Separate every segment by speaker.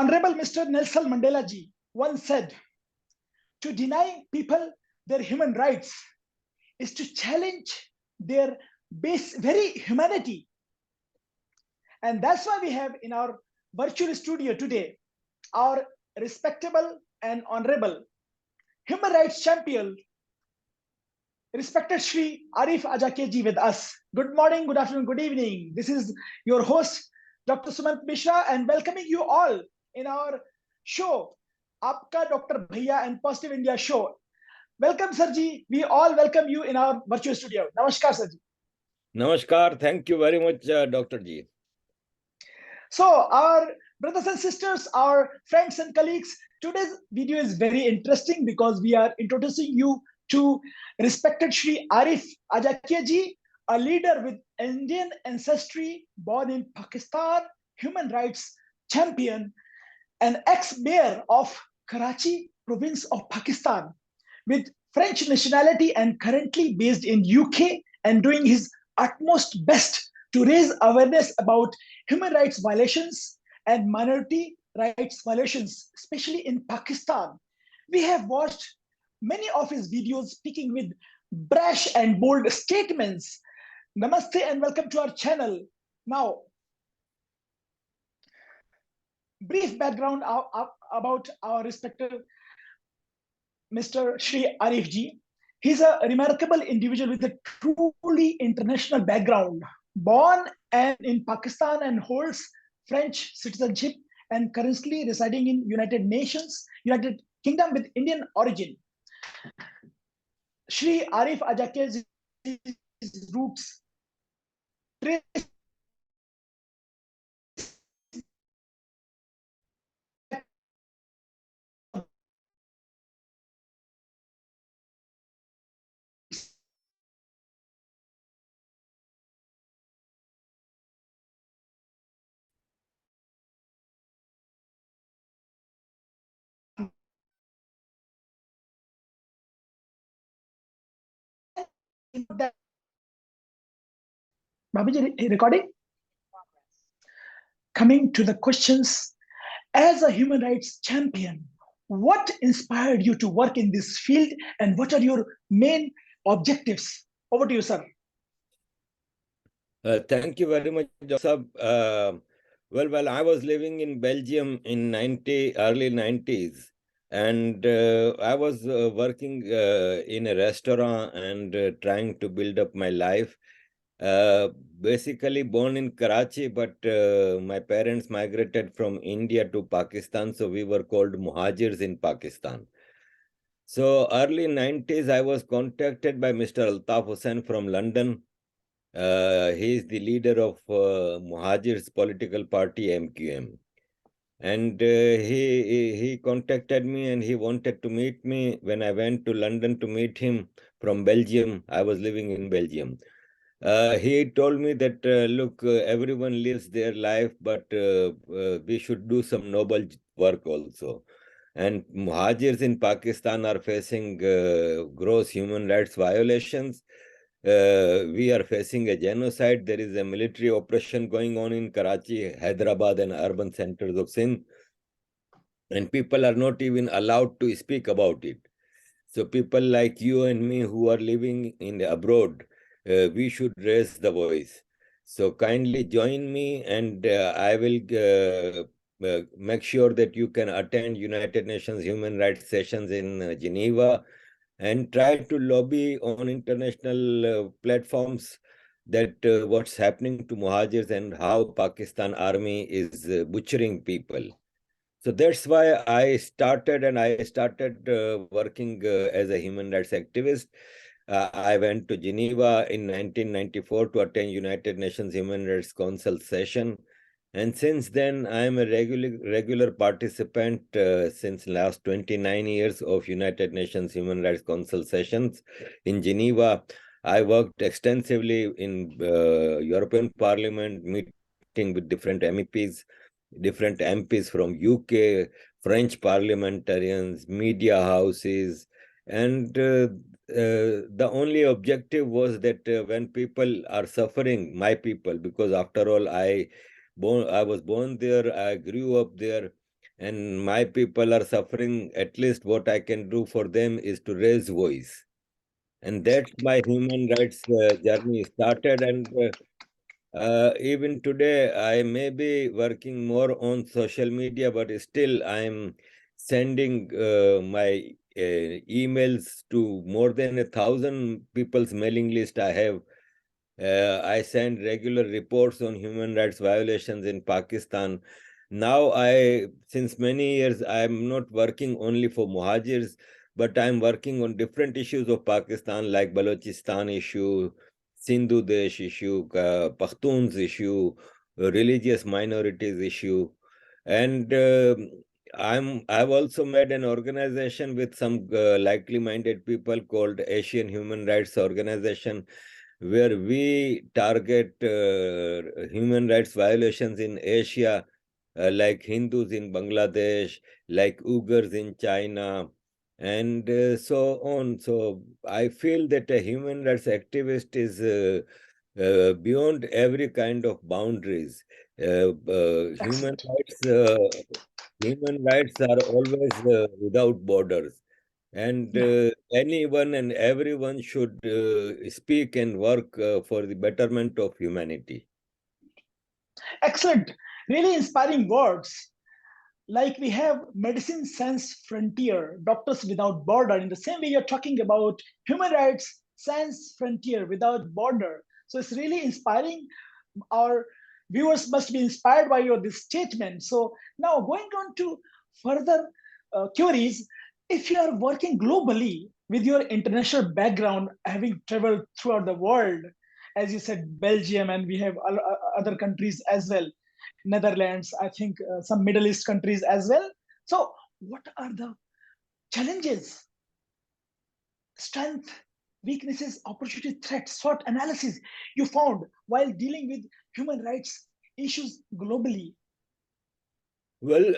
Speaker 1: Honorable Mr. Nelson Mandela ji once said, to deny people their human rights is to challenge their very humanity. And that's why we have in our virtual studio today our respectable and honorable human rights champion, respected Shri Arif Aajakia ji with us. Good morning, good afternoon, good evening. This is your host, Dr. Sumant Mishra, and welcoming you all in our show, Aapka Dr. Bhaiya and Positive India show. Welcome, Sir Ji. We all welcome you in our virtual studio. Namaskar, Sir Ji.
Speaker 2: Namaskar. Thank you very much, Dr. Ji.
Speaker 1: So, our brothers and sisters, our friends and colleagues, today's video is very interesting because we are introducing you to respected Shri Arif Aajakia ji, a leader with Indian ancestry, born in Pakistan, human rights champion, an ex-mayor of Karachi province of Pakistan, with French nationality and currently based in UK and doing his utmost best to raise awareness about human rights violations and minority rights violations, especially in Pakistan. We have watched many of his videos speaking with brash and bold statements. Namaste and welcome to our channel. Now, brief background about our respected Mr. Shri Arif ji. He's a remarkable individual with a truly international background, born and in Pakistan and holds French citizenship and currently residing in United Kingdom with Indian origin. Shri Arif Aajakia's roots trace that Babiji recording. Coming to the questions, as a human rights champion, what inspired you to work in this field and what are your main objectives? Over to you, sir.
Speaker 2: Thank you very much, Joseph. Well, I was living in Belgium in early 90s, and I was working in a restaurant and trying to build up my life. Basically born in Karachi, but my parents migrated from India to Pakistan, so we were called Muhajirs in Pakistan. So early 90s, I was contacted by Mr. Altaf Hussain from London. He is the leader of Muhajir's political party, MQM. And he contacted me and he wanted to meet me. When I went to London to meet him from Belgium, I was living in Belgium. He told me that, look, everyone lives their life, but we should do some noble work also. And Muhajirs in Pakistan are facing gross human rights violations. We are facing a genocide. There is a military operation going on in Karachi, Hyderabad, and urban centers of Sindh. And people are not even allowed to speak about it. So people like you and me who are living in abroad, we should raise the voice. So kindly join me, and I will make sure that you can attend United Nations human rights sessions in Geneva and try to lobby on international platforms that what's happening to Muhajirs and how Pakistan army is butchering people. So that's why I started working as a human rights activist. I went to Geneva in 1994 to attend United Nations Human Rights Council session. And since then, I am a regular participant since last 29 years of United Nations Human Rights Council sessions in Geneva. I worked extensively in European Parliament, meeting with different MPs from UK, French parliamentarians, media houses, and the only objective was that when people are suffering, my people, because after all, I was born there, I grew up there, and my people are suffering. At least what I can do for them is to raise voice. And that's my human rights journey started. And even today, I may be working more on social media, but still I'm sending my emails to more than 1,000 people's mailing list I have. I send regular reports on human rights violations in Pakistan. Now, since many years, I'm not working only for Muhajirs, but I'm working on different issues of Pakistan, like Balochistan issue, Sindhu Desh issue, Pakhtuns issue, religious minorities issue, and I've also made an organization with some likely-minded people called Asian Human Rights Organization, where we target human rights violations in Asia, like Hindus in Bangladesh, like Uyghurs in China, and so on. So I feel that a human rights activist is beyond every kind of boundaries.
Speaker 1: Excellent.
Speaker 2: Human rights are always without borders, and
Speaker 1: Yeah.
Speaker 2: anyone and everyone should speak and work for the betterment of humanity.
Speaker 1: Excellent. Really inspiring words. Like we have medicine sans frontier, doctors without border. In the same way, you're talking about human rights sans frontier, without border. So it's really inspiring. Our viewers must be inspired by your this statement. So now going on to further queries, if you are working globally with your international background, having traveled throughout the world, as you said, Belgium, and we have other countries as well, Netherlands, I think some Middle East countries as well. So, what are the challenges, strength, weaknesses, opportunity, threats, SWOT analysis you found while dealing with human rights issues globally?
Speaker 2: Well,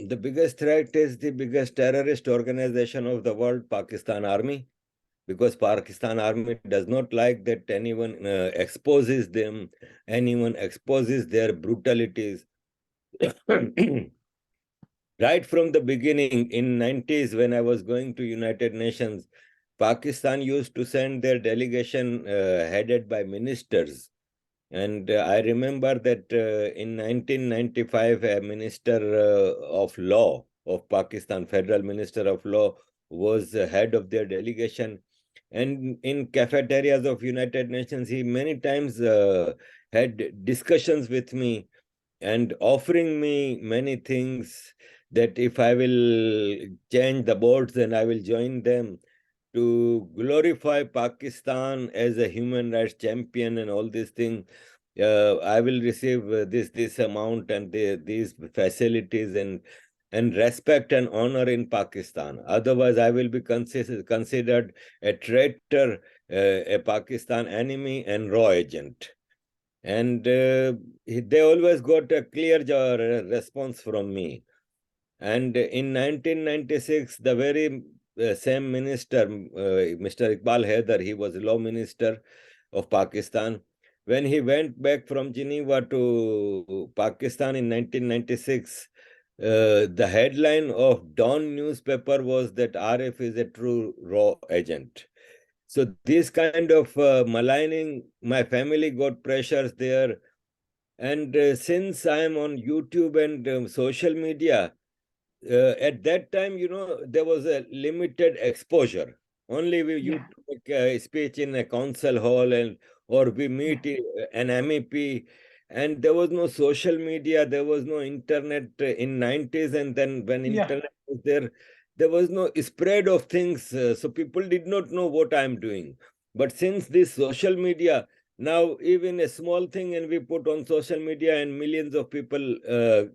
Speaker 2: the biggest threat is the biggest terrorist organization of the world, Pakistan Army, because Pakistan Army does not like that anyone exposes them, anyone exposes their brutalities. Right from the beginning, in 90s, when I was going to United Nations, Pakistan used to send their delegation headed by ministers. And I remember that in 1995, a minister of law of Pakistan, federal minister of law, was head of their delegation. And in cafeterias of United Nations, he many times had discussions with me and offering me many things, that if I will change the boards, then I will join them, to glorify Pakistan as a human rights champion and all these things. I will receive this amount and these facilities and respect and honor in Pakistan. Otherwise, I will be considered a traitor, a Pakistan enemy, and raw agent. And they always got a clear response from me. And in 1996, the very same minister, Mr. Iqbal Haider, he was law minister of Pakistan. When he went back from Geneva to Pakistan in 1996, the headline of Dawn newspaper was that Arif is a true raw agent. So this kind of maligning, my family got pressures there. And since I am on YouTube and social media, at that time, there was a limited exposure. Only
Speaker 1: Yeah,
Speaker 2: you take a speech in a council hall, and or we
Speaker 1: yeah,
Speaker 2: meet an MEP, and there was no social media, there was no internet in 90s, and then when
Speaker 1: yeah,
Speaker 2: internet was there, there was no spread of things, so people did not know what I'm doing. But since this social media, now even a small thing and we put on social media and millions of people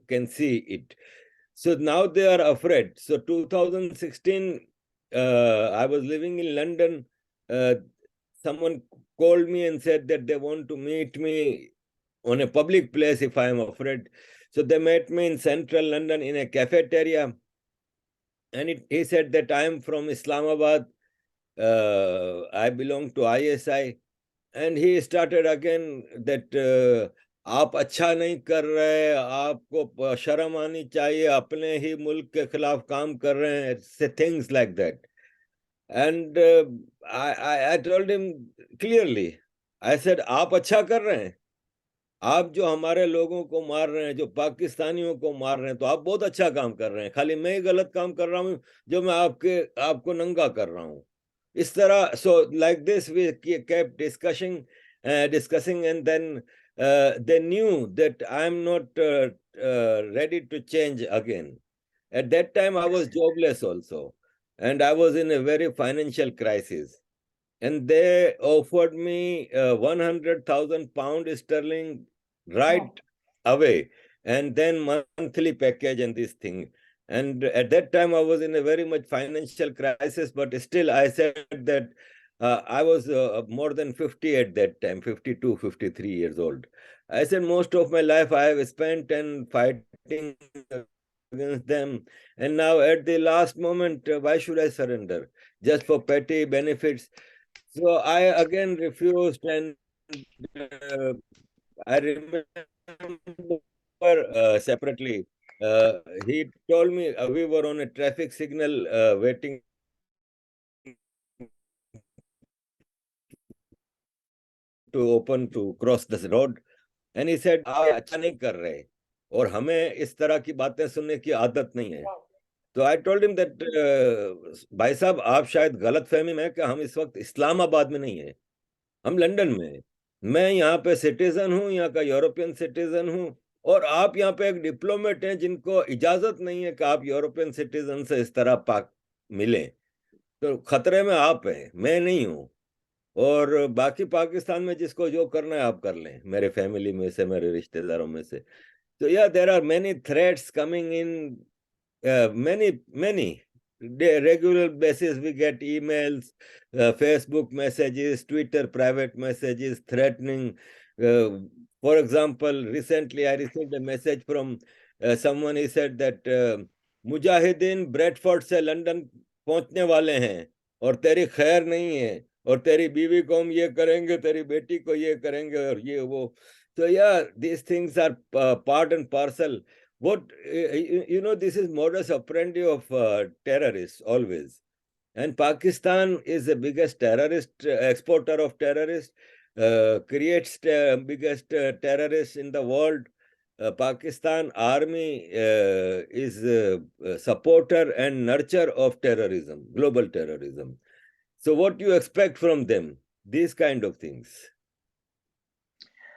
Speaker 2: can see it. So now they are afraid. So 2016, I was living in London. Uh, Someone called me and said that they want to meet me on a public place if I am afraid. So they met me in central London in a cafeteria. And he said that I am from Islamabad. I belong to ISI. And he started again that आप अच्छा नहीं कर रहे, आपको शर्म आनी चाहिए, अपने ही मुल्क के खिलाफ काम कर रहे हैं, से things like that. And I told him clearly, I said, आप अच्छा कर रहे हैं, आप जो हमारे लोगों को मार रहे हैं, जो पाकिस्तानियों को मार रहे हैं, तो आप बहुत अच्छा काम कर रहे हैं, खाली मैं ही गलत काम कर रहा हूँ जो मैं आपको नंगा कर रहा हूँ. इस तरह, so like this we kept discussing, and then they knew that I am not ready to change again. At that time I was jobless also, and I was in a very financial crisis, and they offered me 100,000 pound sterling right
Speaker 1: Wow.
Speaker 2: away, and then monthly package and this thing. And at that time, I was in a very much financial crisis, but still I said that I was more than 50 at that time, 52, 53 years old. I said most of my life I have spent and fighting against them. And now at the last moment, why should I surrender? Just for petty benefits. So I again refused, and uh, I remember separately. He told me we were on a traffic signal waiting to open to cross this road, and he said, आप अच्छा नहीं कर रहे, और हमें इस तरह की बातें सुनने की आदत नहीं है.
Speaker 1: Wow.
Speaker 2: तो आई टोल्ड हिम दैट, भाई साहब आप शायद गलत फहमी में है कि हम इस वक्त इस्लामाबाद में नहीं है, हम लंदन में हैं. मैं यहाँ पे सिटीजन हूँ, यहाँ का यूरोपियन सिटीजन हूँ, और आप यहाँ पे एक डिप्लोमेट हैं जिनको इजाजत नहीं है कि आप यूरोपियन सिटीजन से इस तरह पाक मिलें. तो खतरे में आप हैं, मैं नहीं हूँ. और बाकी पाकिस्तान में जिसको जो करना है आप कर लें, मेरे फैमिली में से, मेरे रिश्तेदारों में से. तो या there are many threats coming in, many regular basis. We get emails, Facebook messages, Twitter private messages threatening. For example, recently I received a message from someone. He said that Mujahideen Bradford से London पहुंचने वाले हैं और तेरी खैर नहीं है, और तेरी बीवी को हम ये करेंगे, तेरी बेटी को ये करेंगे, और ये वो. So yeah, these things are part and parcel. What this is modus operandi of terrorists always. And Pakistan is the biggest terrorist exporter of terrorists, creates biggest terrorists in the world. Pakistan army is a supporter and nurture of terrorism, global terrorism. So what do you expect from them? These kind of things.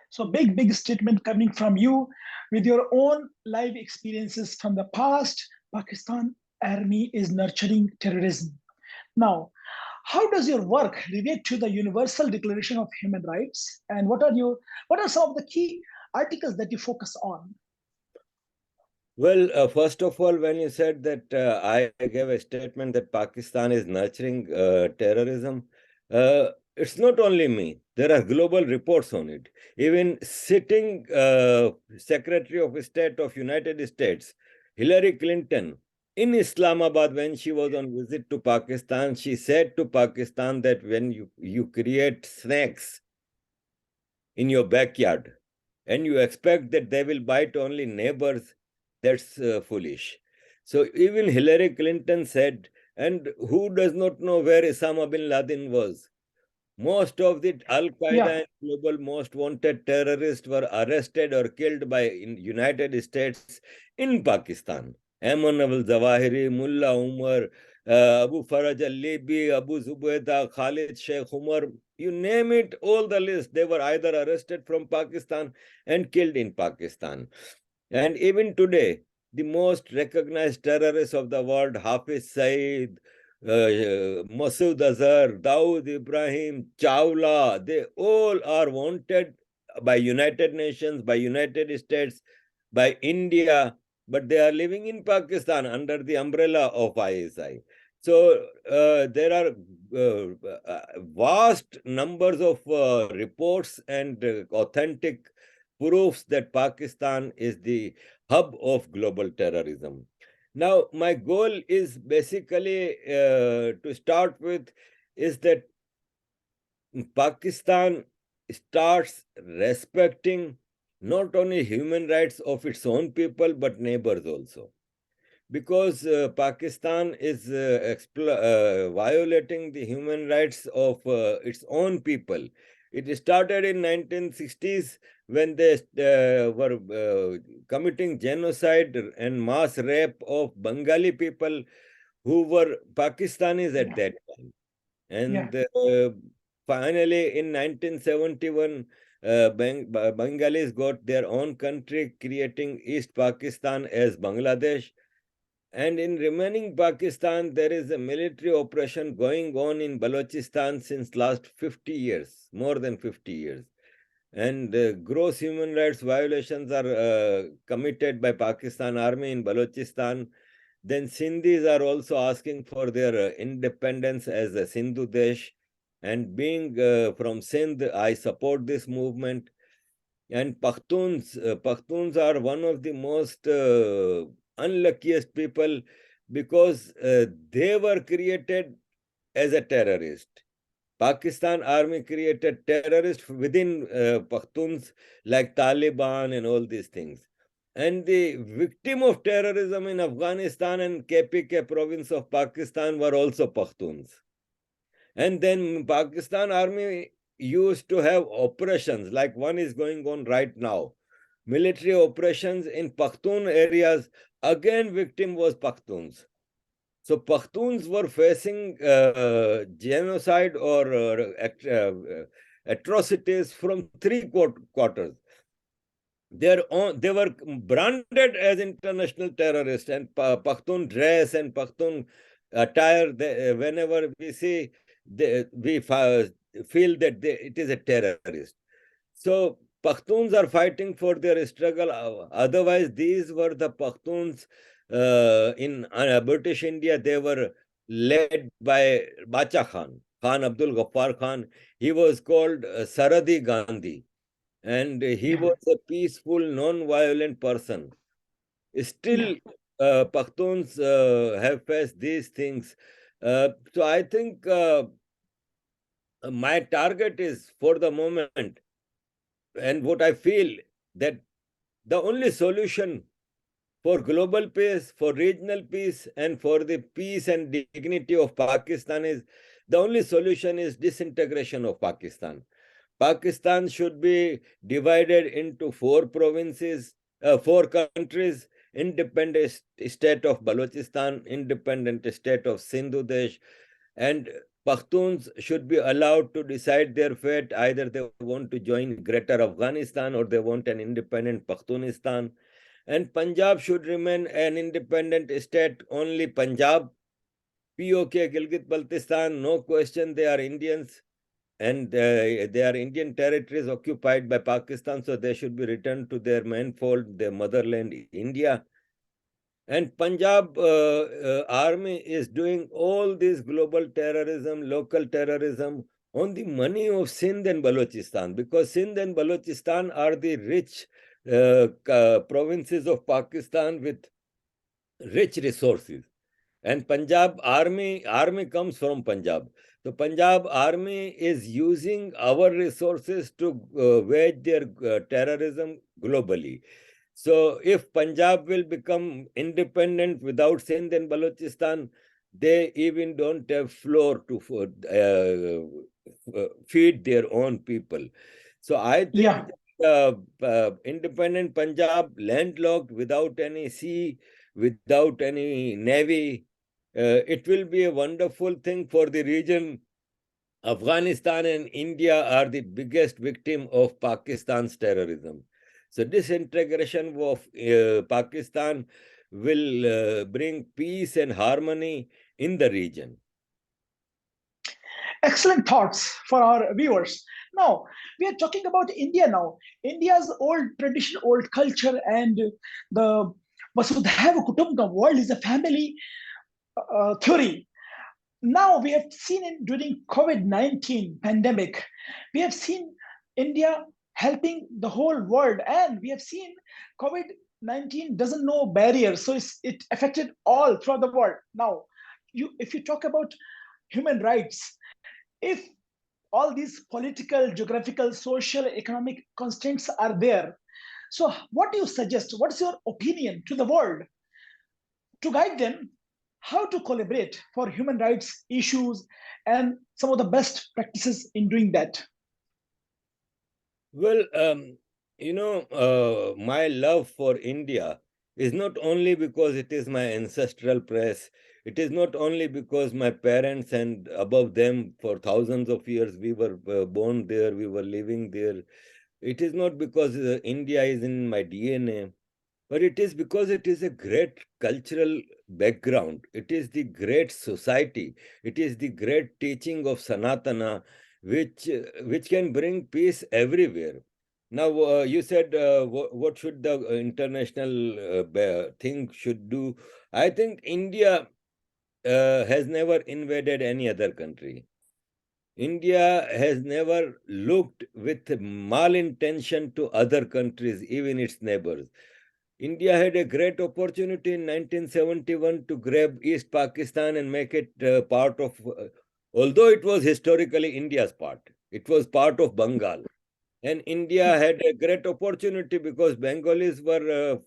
Speaker 1: So big statement coming from you with your own live experiences from the past. Pakistan army is nurturing terrorism. Now, how does your work relate to the Universal Declaration of Human Rights? And what are some of the key articles that you focus on?
Speaker 2: Well, first of all, when you said that I gave a statement that Pakistan is nurturing terrorism, it's not only me. There are global reports on it. Even sitting Secretary of State of United States, Hillary Clinton, in Islamabad, when she was on visit to Pakistan, she said to Pakistan that when you create snakes in your backyard and you expect that they will bite only neighbors, that's foolish. So even Hillary Clinton said, and who does not know where Osama bin Laden was? Most of the Al Qaeda
Speaker 1: Yeah,
Speaker 2: and global most wanted terrorists were arrested or killed by United States in Pakistan. Ayman al Zawahiri, Mullah Umar, Abu Faraj al Libi, Abu Zubaydah, Khalid Sheikh Umar, you name it, all the list, they were either arrested from Pakistan and killed in Pakistan. And even today, the most recognized terrorists of the world, Hafiz Saeed, Masood Azhar, Dawood Ibrahim, Chawla, they all are wanted by United Nations, by United States, by India, but they are living in Pakistan under the umbrella of ISI. So there are vast numbers of reports and authentic proofs that Pakistan is the hub of global terrorism. Now, my goal is basically to start with is that Pakistan starts respecting not only human rights of its own people, but neighbors also. Because Pakistan is violating the human rights of its own people. It started in 1960s when they were committing genocide and mass rape of Bengali people who were Pakistanis at
Speaker 1: Yeah,
Speaker 2: that time.
Speaker 1: yeah,
Speaker 2: And finally, in 1971, Bengalis got their own country, creating East Pakistan as Bangladesh. And in remaining Pakistan, there is a military operation going on in Balochistan since last 50 years, more than 50 years. And gross human rights violations are committed by Pakistan Army in Balochistan. Then Sindhis are also asking for their independence as a Sindhu Desh. And being from Sindh, I support this movement. And Pakhtuns are one of the most unluckiest people because they were created as a terrorist. Pakistan army created terrorists within Pakhtuns like Taliban and all these things. And the victim of terrorism in Afghanistan and KPK province of Pakistan were also Pakhtuns. And then Pakistan army used to have operations like one is going on right now. Military operations in Pakhtun areas, again victim was Pakhtuns. So Pakhtuns were facing genocide or atrocities from three quarters. They were branded as international terrorists, and Pakhtun dress and Pakhtun attire. Whenever we see, we feel that it is a terrorist. So Pakhtuns are fighting for their struggle. Otherwise, these were the Pakhtuns in British India. They were led by Bacha Khan, Khan Abdul Ghaffar Khan. He was called Saradi Gandhi, and he
Speaker 1: yeah.
Speaker 2: was a peaceful, non-violent person.
Speaker 1: Yeah.
Speaker 2: Still, Pakhtuns have faced these things. So I think my target is for the moment, and what I feel that the only solution for global peace, for regional peace, and for the peace and dignity of Pakistan is the only solution is disintegration of Pakistan. Pakistan should be divided into four provinces, four countries, independent state of Balochistan, independent state of Sindhu Desh, and Pakhtuns should be allowed to decide their fate. Either they want to join Greater Afghanistan or they want an independent Pakhtunistan. And Punjab should remain an independent state, only Punjab. POK, Gilgit Baltistan, no question, they are Indians and they are Indian territories occupied by Pakistan, so they should be returned to their mainfold, their motherland, India. And Punjab army is doing all this global terrorism, local terrorism on the money of Sindh and Balochistan, because Sindh and Balochistan are the rich provinces of Pakistan with rich resources. And Punjab army comes from Punjab. So Punjab army is using our resources to wage their terrorism globally. So if Punjab will become independent without Sindh and Balochistan, they even don't have floor to feed their own people. So I
Speaker 1: Yeah.
Speaker 2: think independent Punjab, landlocked without any sea, without any navy, it will be a wonderful thing for the region. Afghanistan and India are the biggest victim of Pakistan's terrorism. So disintegration of Pakistan will bring peace and harmony in the region.
Speaker 1: Excellent thoughts for our viewers. Now, we are talking about India now. India's old tradition, old culture, and the Vasudhaiva Kutumbakam world is a family theory. Now we have seen it during COVID-19 pandemic. We have seen India helping the whole world, and we have seen COVID-19 doesn't know barriers, so it affected all throughout the world. Now, if you talk about human rights, if all these political, geographical, social, economic constraints are there, So, what do you suggest? What's your opinion to the world to guide them how to collaborate for human rights issues and some of the best practices in doing that?
Speaker 2: Well, my love for India is not only because it is my ancestral place. It is not only because my parents and above them for thousands of years we were born there, we were living there. It is not because India is in my DNA, but it is because it is a great cultural background. It is the great society. It is the great teaching of Sanatana, which can bring peace everywhere. Now, you said what should the international thing should do? I think India has never invaded any other country. India has never looked with malintention to other countries, even its neighbors. India had a great opportunity in 1971 to grab East Pakistan and make it part of, although it was historically India's part, it was part of Bengal. And India had a great opportunity because Bengalis were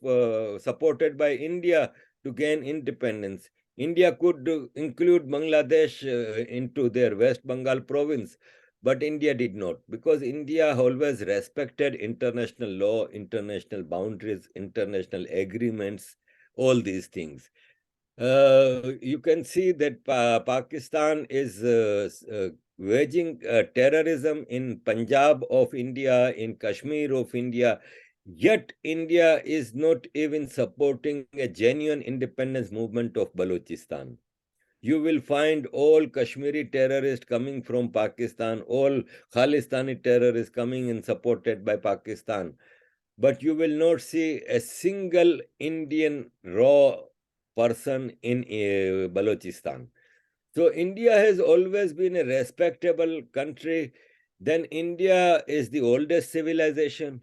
Speaker 2: supported by India to gain independence. India could include Bangladesh into their West Bengal province, but India did not because India always respected international law, international boundaries, international agreements, all these things. You can see that Pakistan is waging terrorism in Punjab of India, in Kashmir of India, yet India is not even supporting a genuine independence movement of Balochistan. You will find all Kashmiri terrorists coming from Pakistan, all Khalistani terrorists coming and supported by Pakistan, but you will not see a single Indian raw person in Balochistan. So India has always been a respectable country. Then India is the oldest civilization.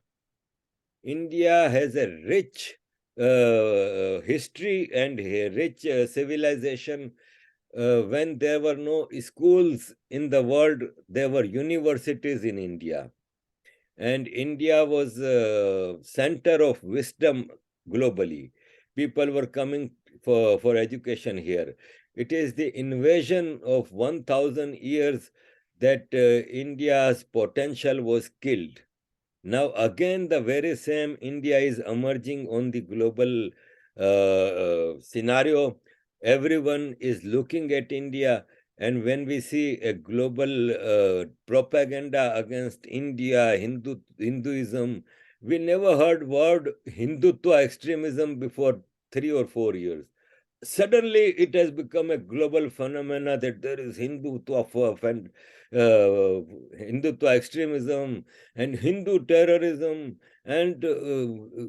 Speaker 2: India has a rich history and a rich civilization. When there were no schools in the world, there were universities in India. And India was a center of wisdom globally. People were coming for education here. It is the invasion of 1,000 years that India's potential was killed. Now, again, the very same India is emerging on the global scenario. Everyone is looking at India, and when we see a global propaganda against India, Hinduism, we never heard word Hindutva extremism before 3 or 4 years. Suddenly it has become a global phenomena that there is Hindutva extremism and Hindu terrorism, and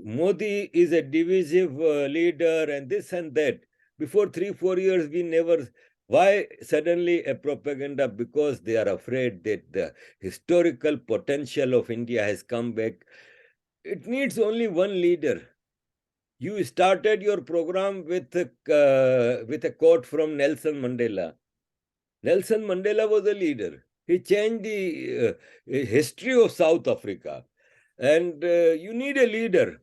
Speaker 2: Modi is a divisive leader and this and that. Before 3 4 years, we never. Why suddenly a propaganda? Because they are afraid that the historical potential of India has come back. It needs only one leader. You started your program with a quote from Nelson Mandela. Nelson Mandela was a leader. He changed the history of South Africa. And you need a leader,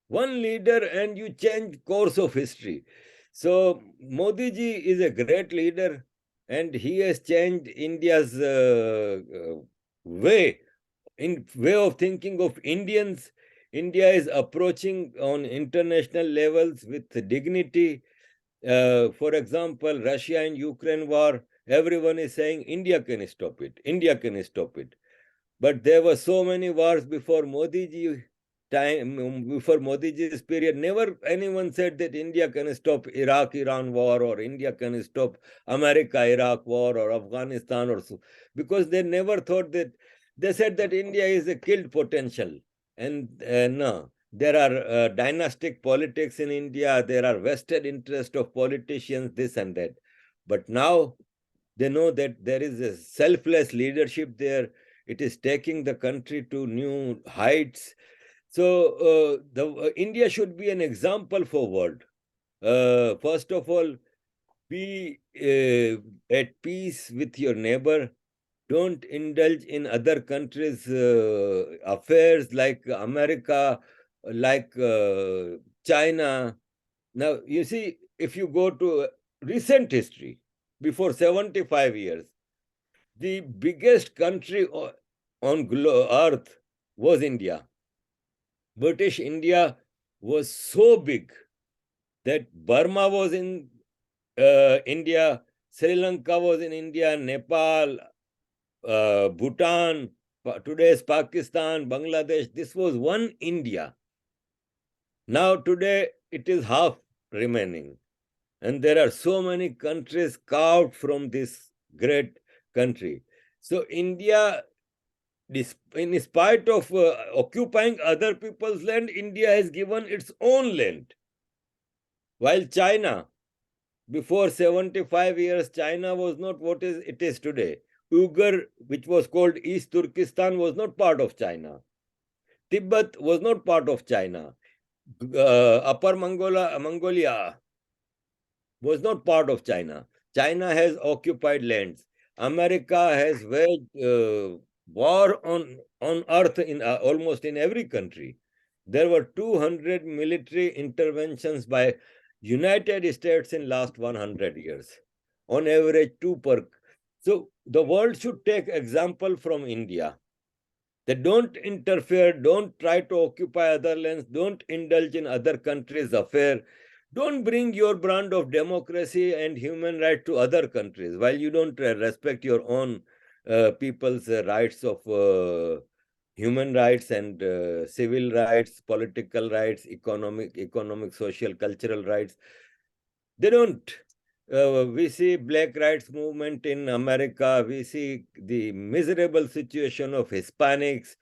Speaker 2: one leader, and you change course of history. So Modi ji is a great leader, and he has changed India's way of thinking of Indians. India is approaching on international levels with dignity. For example, Russia and Ukraine war, everyone is saying India can stop it. India can stop it. But there were so many wars before Modi ji before Modi ji's period. Never anyone said that India can stop Iraq-Iran war or India can stop America-Iraq war or Afghanistan or so, because they never thought that. They said that India is a killed potential, and no. There are dynastic politics in India. There are vested interest of politicians, this and that. But now they know that there is a selfless leadership there. It is taking the country to new heights. So India should be an example for world. First of all, be at peace with your neighbor. Don't indulge in other countries' affairs like America like China. Now, you see, if you go to recent history, before 75 years, the biggest country on earth was India. British India was so big that Burma was in India, Sri Lanka was in India, Nepal, Bhutan, today's Pakistan, Bangladesh. This was one India. Now, today, it is half remaining. And there are so many countries carved from this great country. So, India, in spite of occupying other people's land, India has given its own land. While China, before 75 years, China was not what it is today. Uyghur, which was called East Turkestan, was not part of China. Tibet was not part of China. Upper Mongolia was not part of China. China has occupied lands. America has waged war on earth in almost in every country. There were 200 military interventions by United States in last 100 years. On average, two per. So the world should take example from India. They don't interfere, don't try to occupy other lands, don't indulge in other countries' affairs, don't bring your brand of democracy and human rights to other countries while you don't respect your own people's rights of human rights and civil rights, political rights, economic, social, cultural rights. They don't. We see black rights movement in America. We see the miserable situation of Hispanics,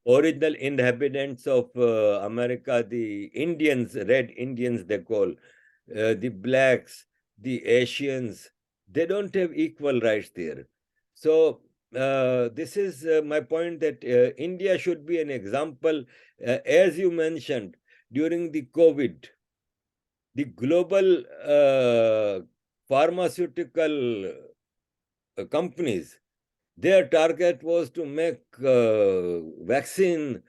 Speaker 2: original inhabitants of America, the Indians, red Indians they call, the blacks, the Asians. They don't have equal rights there. So this is my point that India should be an example. As you mentioned, during the COVID, the global pharmaceutical companies, their target was to make vaccine,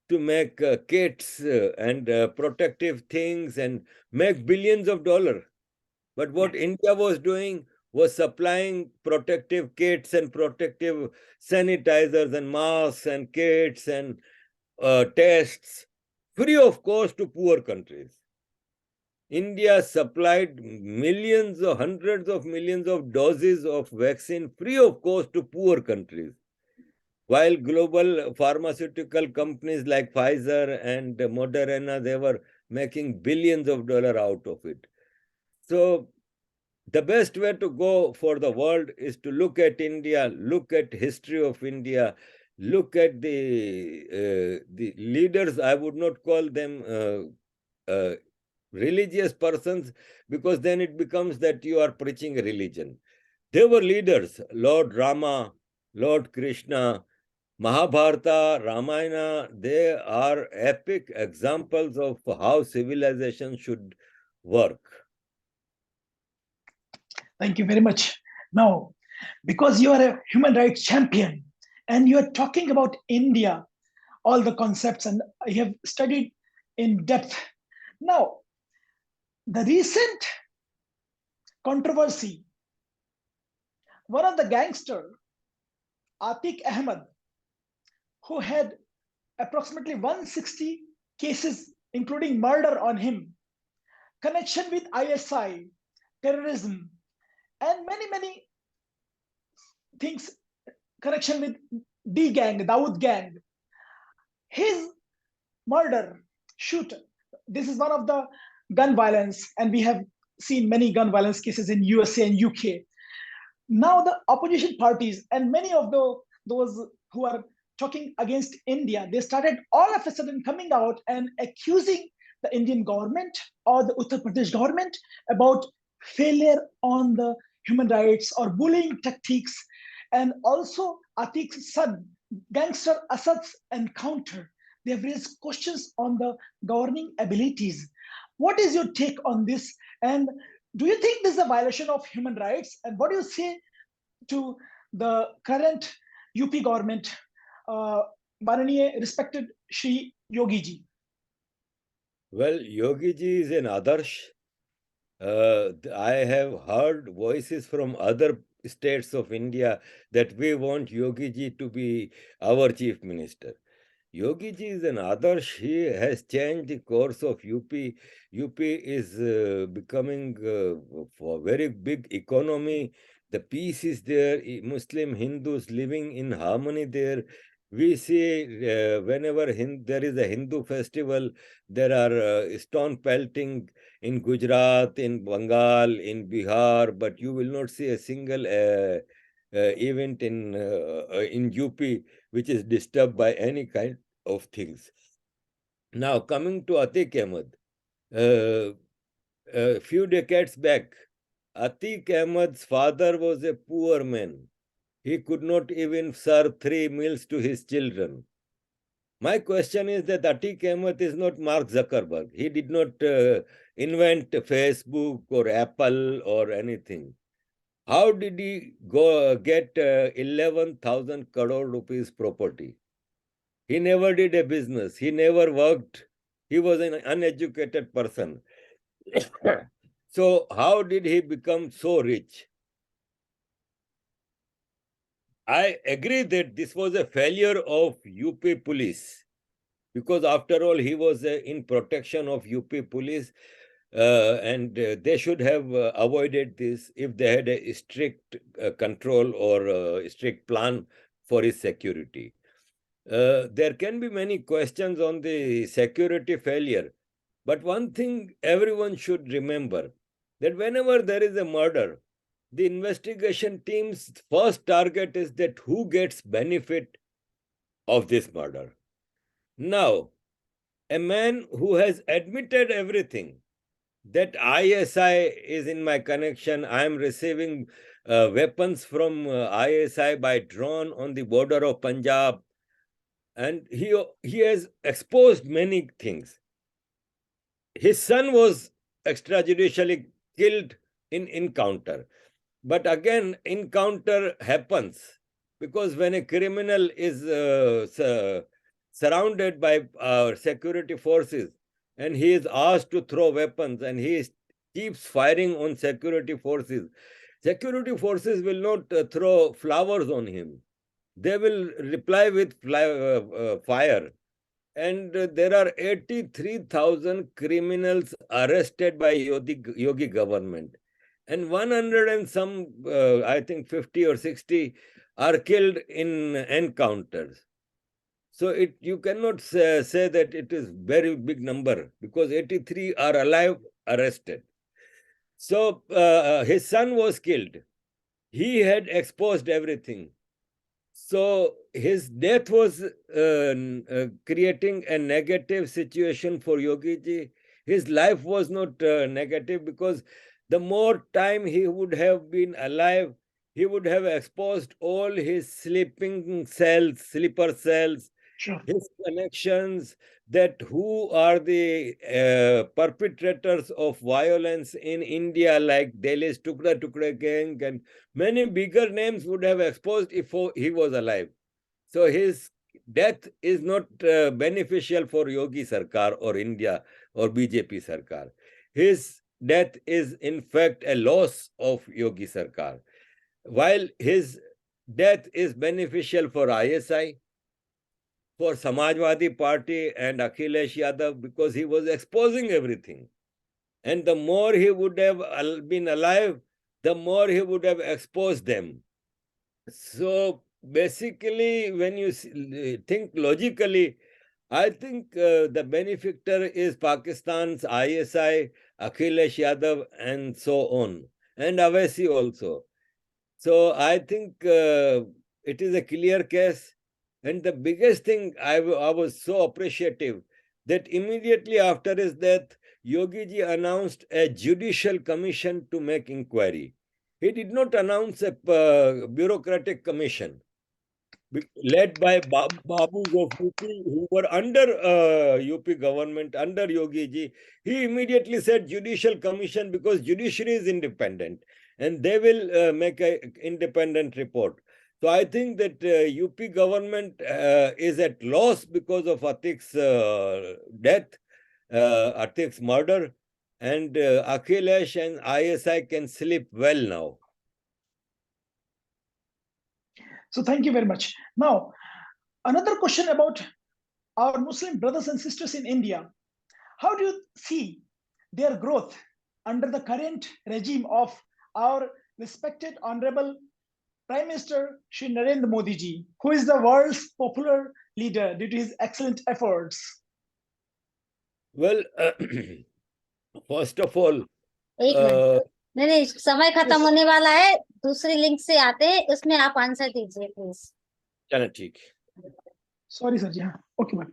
Speaker 2: to make kits and protective things and make billions of dollars. But what India was doing was supplying protective kits and protective sanitizers and masks and kits and tests free of cost to poor countries. India supplied millions or hundreds of millions of doses of vaccine free of cost to poor countries, while global pharmaceutical companies like Pfizer and Moderna, they were making billions of dollars out of it. So the best way to go for the world is to look at India, look at history of India, look at the leaders. I would not call them religious persons, because then it becomes that you are preaching a religion. They were leaders, Lord Rama, Lord Krishna, Mahabharata, Ramayana. They are epic examples of how civilization should work.
Speaker 1: Thank you very much. Now, because you are a human rights champion and you are talking about India, all the concepts, and I have studied in depth. Now, the recent controversy, one of the gangster, Atiq Ahmed, who had approximately 160 cases, including murder on him, connection with ISI, terrorism, and many things, connection with D gang, Dawood gang. His murder, shoot, this is one of the gun violence, and we have seen many gun violence cases in USA and UK. Now the opposition parties and many of those who are talking against India, they started all of a sudden coming out and accusing the Indian government or the Uttar Pradesh government about failure on the human rights or bullying tactics. And also Atiq's son, gangster Asad's encounter. They have raised questions on the governing abilities. What is your take on this? And do you think this is a violation of human rights? And what do you say to the current UP government, Mananiya respected Shri Yogi ji?
Speaker 2: Well, Yogi ji is an adarsh. I have heard voices from other states of India that we want Yogi ji to be our chief minister. Yogi ji is an adarsh. He has changed the course of UP. UP is becoming for very big economy. The peace is there. Muslim Hindus living in harmony there. We see whenever there is a Hindu festival, there are stone pelting in Gujarat, in Bengal, in Bihar, but you will not see a single event in UP which is disturbed by any kind of things. Now, coming to Atiq Ahmed, a few decades back, Atiq Ahmed's father was a poor man. He could not even serve 3 meals to his children. My question is that Atiq Ahmed is not Mark Zuckerberg. He did not invent Facebook or Apple or anything. How did he go get 11,000 crore rupees property? He never did a business. He never worked. He was an uneducated person. So how did he become so rich? I agree that this was a failure of UP police, because after all, he was in protection of UP police, and they should have avoided this if they had a strict control or a strict plan for his security. There can be many questions on the security failure, but one thing everyone should remember, that whenever there is a murder, the investigation team's first target is that who gets benefit of this murder. Now, a man who has admitted everything, that ISI is in my connection, I am receiving weapons from ISI by drone on the border of Punjab, and he has exposed many things. His son was extrajudicially killed in encounter. But again, encounter happens because when a criminal is surrounded by our security forces and he is asked to throw weapons and keeps firing on security forces will not throw flowers on him. They will reply with fire. And there are 83,000 criminals arrested by Yogi government. And 100 and some, I think 50 or 60 are killed in encounters. So you cannot say that it is very big number, because 83 are alive, arrested. So his son was killed. He had exposed everything. So his death was creating a negative situation for Yogi ji. His life was not negative, because the more time he would have been alive, he would have exposed all his sleeper cells,
Speaker 1: Sure.
Speaker 2: his connections, that who are the perpetrators of violence in India, like Delhi's Tukra Tukra gang, and many bigger names would have exposed if he was alive. So his death is not beneficial for Yogi Sarkar or India or BJP Sarkar. His death is in fact a loss of Yogi Sarkar. While his death is beneficial for ISI, for Samajwadi Party and Akhilesh Yadav, because he was exposing everything. And the more he would have been alive, the more he would have exposed them. So basically, when you think logically, I think the benefactor is Pakistan's ISI, Akhilesh Yadav, and so on, and Avesi also. So I think it is a clear case. And the biggest thing, I was so appreciative that immediately after his death, Yogi ji announced a judicial commission to make inquiry. He did not announce a bureaucratic commission led by Babus of UP who were under UP government, under Yogi ji. He immediately said judicial commission, because judiciary is independent and they will make an independent report. So I think that UP government is at loss because of Atiq's death, Atik's murder, and Akhilesh and ISI can sleep well now.
Speaker 1: So thank you very much. Now, another question about our Muslim brothers and sisters in India. How do you see their growth under the current regime of our respected Honorable Prime Minister Shri Narendra Modi ji, who is the world's popular leader due to his excellent efforts?
Speaker 2: Well, first of all,
Speaker 3: एक minute, नहीं, समय खत्म
Speaker 1: Yes.
Speaker 3: होने वाला है, दूसरी link से आते हैं, उसमें आप आंसर दीजिए प्लीज.
Speaker 2: चलो ठीक.
Speaker 1: Sorry, sir. Yeah. Okay, ma'am.